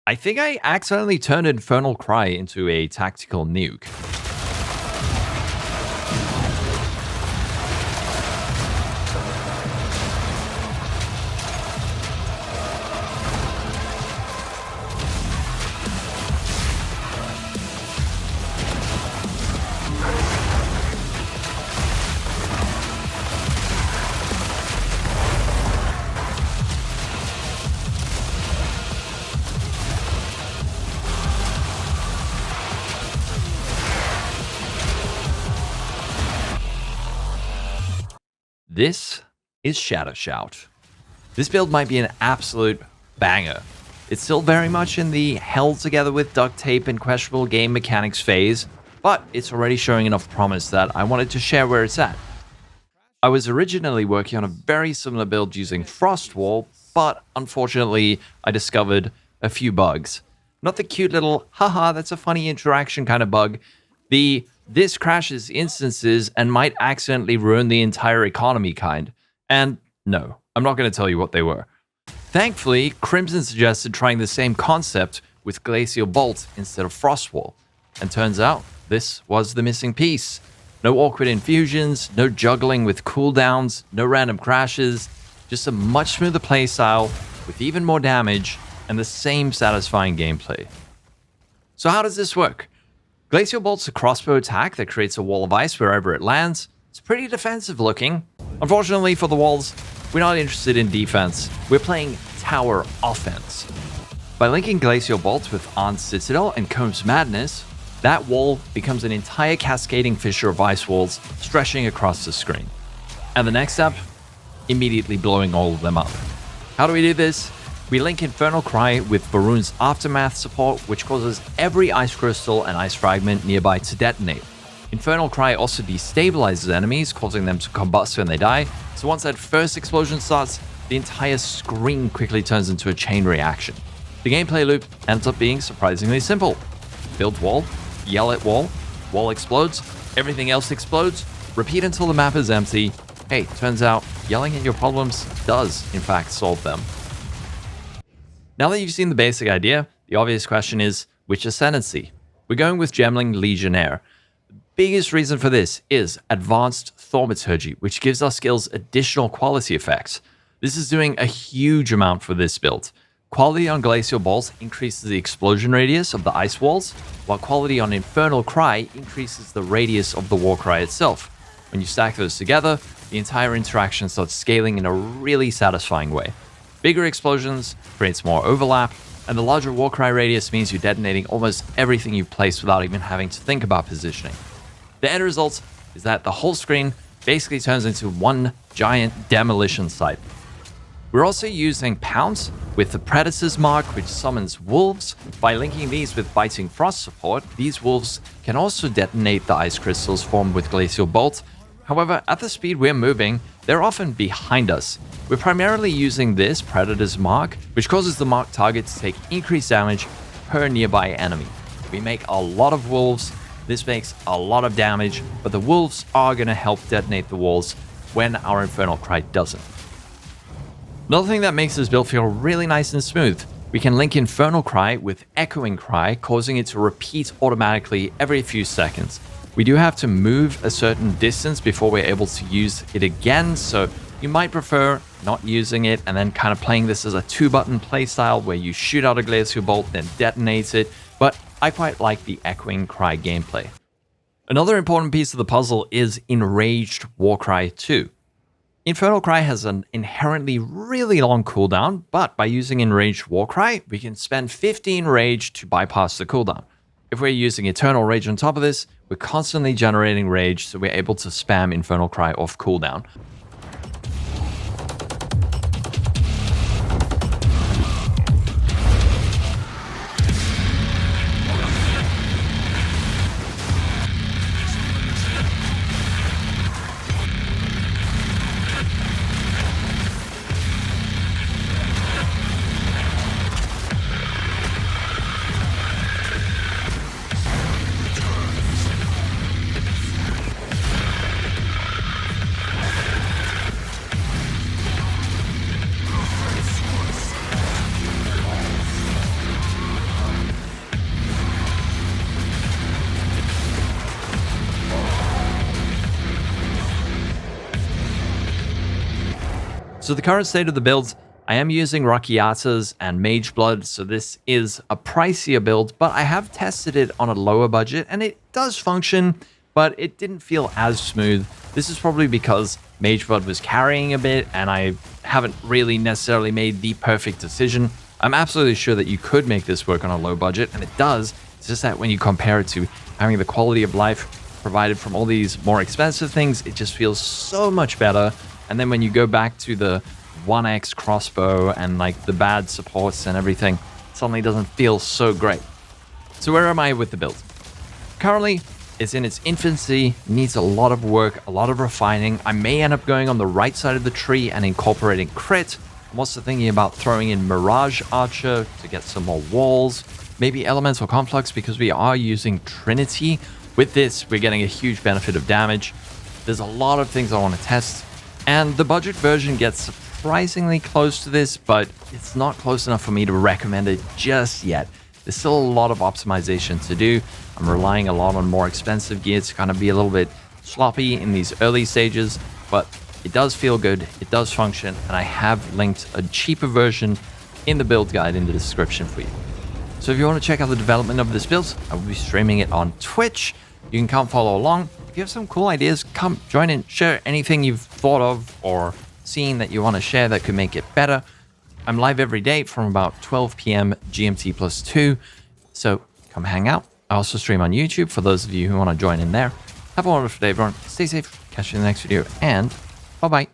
I think I accidentally turned Infernal Cry into a tactical nuke. This is Shattershout. This build might be an absolute banger. It's still very much in the held together with duct tape and questionable game mechanics phase, but it's already showing enough promise that I wanted to share where it's at. I was originally working on a very similar build using Frostwall, but unfortunately I discovered a few bugs. Not the cute little, haha, that's a funny interaction kind of bug. This crashes instances and might accidentally ruin the entire economy kind. And no, I'm not going to tell you what they were. Thankfully, Crimson suggested trying the same concept with Glacial Bolt instead of Frostwall. And turns out, this was the missing piece. No awkward infusions, no juggling with cooldowns, no random crashes, just a much smoother playstyle with even more damage and the same satisfying gameplay. So how does this work? Glacial Bolt's a crossbow attack that creates a wall of ice wherever it lands. It's pretty defensive looking. Unfortunately for the walls, we're not interested in defense. We're playing tower offense. By linking Glacial Bolt with Arn's Citadel and Comb's Madness, that wall becomes an entire cascading fissure of ice walls stretching across the screen. And the next step? Immediately blowing all of them up. How do we do this? We link Infernal Cry with Varun's Aftermath support, which causes every ice crystal and ice fragment nearby to detonate. Infernal Cry also destabilizes enemies, causing them to combust when they die, so once that first explosion starts, the entire screen quickly turns into a chain reaction. The gameplay loop ends up being surprisingly simple. Build wall, yell at wall, wall explodes, everything else explodes, repeat until the map is empty. Hey, turns out yelling at your problems does, in fact, solve them. Now that you've seen the basic idea, the obvious question is, which ascendancy? We're going with Gemling Legionnaire. The biggest reason for this is Advanced Thaumaturgy, which gives our skills additional quality effects. This is doing a huge amount for this build. Quality on Glacial Bolt increases the explosion radius of the ice walls, while quality on Infernal Cry increases the radius of the Warcry itself. When you stack those together, the entire interaction starts scaling in a really satisfying way. Bigger explosions creates more overlap, and the larger Warcry radius means you're detonating almost everything you've placed without even having to think about positioning. The end result is that the whole screen basically turns into one giant demolition site. We're also using Pounce with the Predator's Mark, which summons wolves. By linking these with Biting Frost support, these wolves can also detonate the ice crystals formed with Glacial Bolt. However, at the speed we're moving, they're often behind us. We're primarily using this Predator's Mark, which causes the marked target to take increased damage per nearby enemy. We make a lot of wolves, this makes a lot of damage, but the wolves are going to help detonate the walls when our Infernal Cry doesn't. Another thing that makes this build feel really nice and smooth, we can link Infernal Cry with Echoing Cry, causing it to repeat automatically every few seconds. We do have to move a certain distance before we're able to use it again, so you might prefer not using it and then kind of playing this as a 2-button playstyle where you shoot out a Glacial Bolt, then detonate it, but I quite like the Echoing Cry gameplay. Another important piece of the puzzle is Enrage Warcry 2. Infernal Cry has an inherently really long cooldown, but by using Enrage Warcry, we can spend 15 rage to bypass the cooldown. If we're using Eternal Rage on top of this, we're constantly generating rage, so we're able to spam Infernal Cry off cooldown. So the current state of the build, I am using Rakiatas and Mage Blood, so this is a pricier build, but I have tested it on a lower budget, and it does function, but it didn't feel as smooth. This is probably because Mage Blood was carrying a bit, and I haven't really necessarily made the perfect decision. I'm absolutely sure that you could make this work on a low budget, and it does. It's just that when you compare it to having the quality of life provided from all these more expensive things, it just feels so much better. And then when you go back to the 1x crossbow and like the bad supports and everything, it suddenly doesn't feel so great. So where am I with the build? Currently, it's in its infancy, needs a lot of work, a lot of refining. I may end up going on the right side of the tree and incorporating crit. I'm also thinking about throwing in Mirage Archer to get some more walls, maybe Elemental Conflux because we are using Trinity. With this, we're getting a huge benefit of damage. There's a lot of things I want to test, and the budget version gets surprisingly close to this, but it's not close enough for me to recommend it just yet. There's still a lot of optimization to do. I'm relying a lot on more expensive gear to kind of be a little bit sloppy in these early stages, but it does feel good, it does function, and I have linked a cheaper version in the build guide in the description for you. So if you want to check out the development of this build, I will be streaming it on Twitch. You can come follow along. If you have some cool ideas, come join in, share anything you've thought of or seen that you want to share that could make it better. I'm live every day from about 12 p.m. GMT plus 2, so come hang out. I also stream on YouTube for those of you who want to join in there. Have a wonderful day, everyone. Stay safe. Catch you in the next video, and bye-bye.